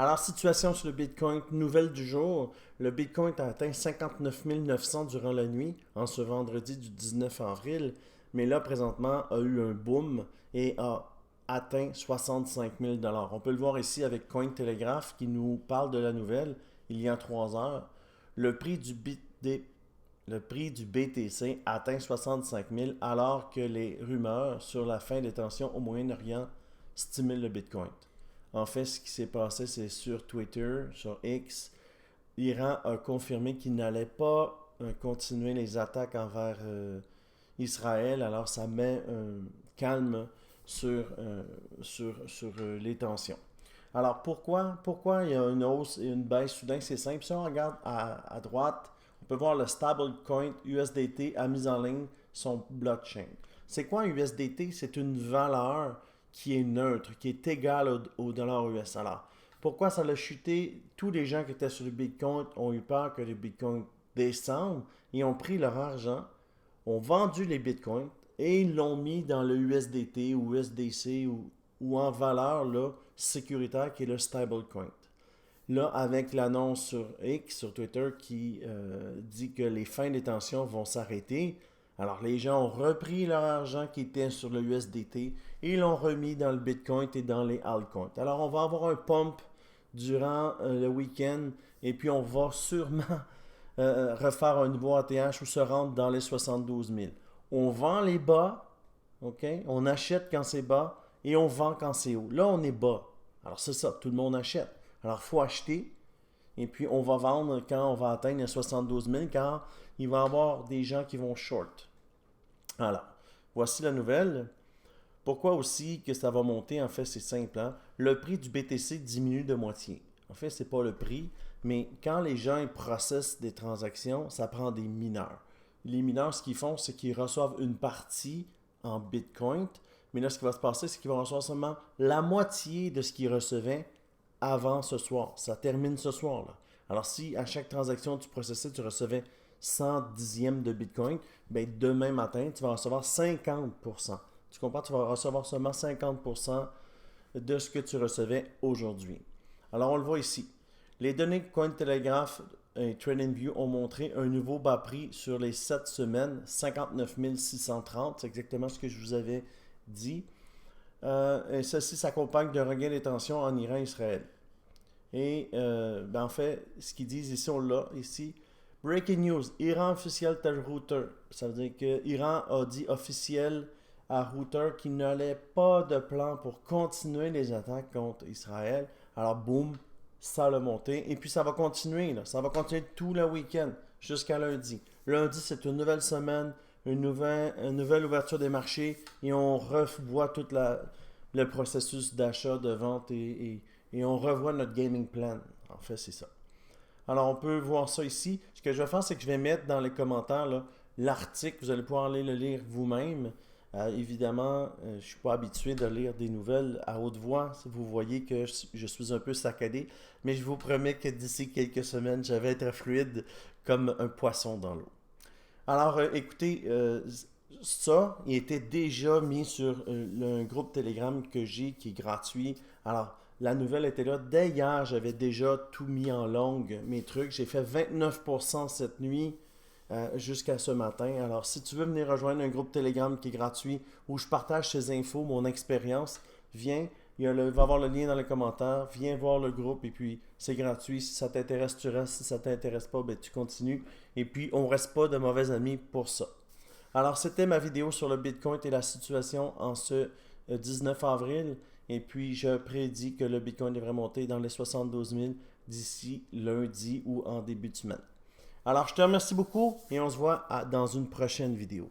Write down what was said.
Alors, situation sur le Bitcoin, nouvelle du jour. Le Bitcoin a atteint 59 900 durant la nuit, en ce vendredi du 19 avril, mais là, présentement, a eu un boom et a atteint 65 000 $. On peut le voir ici avec Cointelegraph qui nous parle de la nouvelle il y a 3 heures. Le prix du le prix du BTC atteint 65 000 alors que les rumeurs sur la fin des tensions au Moyen-Orient stimulent le Bitcoin. En fait, ce qui s'est passé, c'est sur Twitter, sur X, l'Iran a confirmé qu'il n'allait pas continuer les attaques envers Israël. Alors, ça met un calme sur les tensions. Alors, pourquoi il y a une hausse et une baisse soudain? C'est simple. Si on regarde à droite, on peut voir le stablecoin USDT a mis en ligne son blockchain. C'est quoi un USDT? C'est une valeur qui est neutre, qui est égale au dollar US. Alors, pourquoi ça a chuté? Tous les gens qui étaient sur le Bitcoin ont eu peur que le Bitcoin descende et ont pris leur argent, ont vendu les Bitcoins et ils l'ont mis dans le USDT ou USDC ou en valeur là, sécuritaire qui est le stablecoin. Là, avec l'annonce sur X, sur Twitter, qui dit que les fins des tensions vont s'arrêter, alors les gens ont repris leur argent qui était sur le USDT et l'ont remis dans le Bitcoin et dans les altcoins. Alors on va avoir un pump durant le week-end et puis on va sûrement refaire un nouveau ATH ou se rendre dans les 72 000. On vend les bas, ok? On achète quand c'est bas et on vend quand c'est haut. Là, on est bas. Alors c'est ça, tout le monde achète. Alors il faut acheter et puis on va vendre quand on va atteindre les 72 000, car il va y avoir des gens qui vont short. Alors, voici la nouvelle. Pourquoi aussi que ça va monter? En fait, c'est simple. Hein? Le prix du BTC diminue de moitié. En fait, c'est pas le prix, mais quand les gens processent des transactions, ça prend des mineurs. Les mineurs, ce qu'ils font, c'est qu'ils reçoivent une partie en Bitcoin, mais là, ce qui va se passer, c'est qu'ils vont recevoir seulement la moitié de ce qu'ils recevaient avant ce soir. Ça termine ce soir. Là. Alors, si à chaque transaction tu processais, tu recevais 100 dixièmes de Bitcoin, ben demain matin, tu vas recevoir 50%. Tu comprends? Tu vas recevoir seulement 50% de ce que tu recevais aujourd'hui. Alors, on le voit ici. Les données Cointelegraph et TradingView ont montré un nouveau bas prix sur les 7 semaines, 59 630. C'est exactement ce que je vous avais dit. Et ceci s'accompagne d'un regain des tensions en Iran et Israël. Et en fait, ce qu'ils disent ici, on l'a ici. Breaking news, Iran officiel tel router. Ça veut dire que Iran a dit officiel à router qu'il n'allait pas de plan pour continuer les attaques contre Israël. Alors boum, ça l'a monté. Et puis ça va continuer, là. Ça va continuer tout le week-end jusqu'à lundi. Lundi, c'est une nouvelle semaine, une nouvelle ouverture des marchés et on revoit tout le processus d'achat, de vente et on revoit notre gaming plan. En fait, c'est ça. Alors, on peut voir ça ici. Ce que je vais faire, c'est que je vais mettre dans les commentaires l'article. Vous allez pouvoir aller le lire vous-même. Évidemment, je ne suis pas habitué de lire des nouvelles à haute voix. Vous voyez que je suis un peu saccadé. Mais je vous promets que d'ici quelques semaines, je vais être fluide comme un poisson dans l'eau. Alors, écoutez, ça, il était déjà mis sur un groupe Telegram que j'ai qui est gratuit. Alors, la nouvelle était là. Dès hier, j'avais déjà tout mis en longue, mes trucs. J'ai fait 29% cette nuit jusqu'à ce matin. Alors, si tu veux venir rejoindre un groupe Telegram qui est gratuit, où je partage ces infos, mon expérience, viens. Il va y avoir le lien dans les commentaires. Viens voir le groupe et puis c'est gratuit. Si ça t'intéresse, tu restes. Si ça t'intéresse pas, ben, tu continues. Et puis, on reste pas de mauvais amis pour ça. Alors, c'était ma vidéo sur le Bitcoin et la situation en ce 19 avril. Et puis, je prédis que le Bitcoin devrait monter dans les 72 000 d'ici lundi ou en début de semaine. Alors, je te remercie beaucoup et on se voit dans une prochaine vidéo.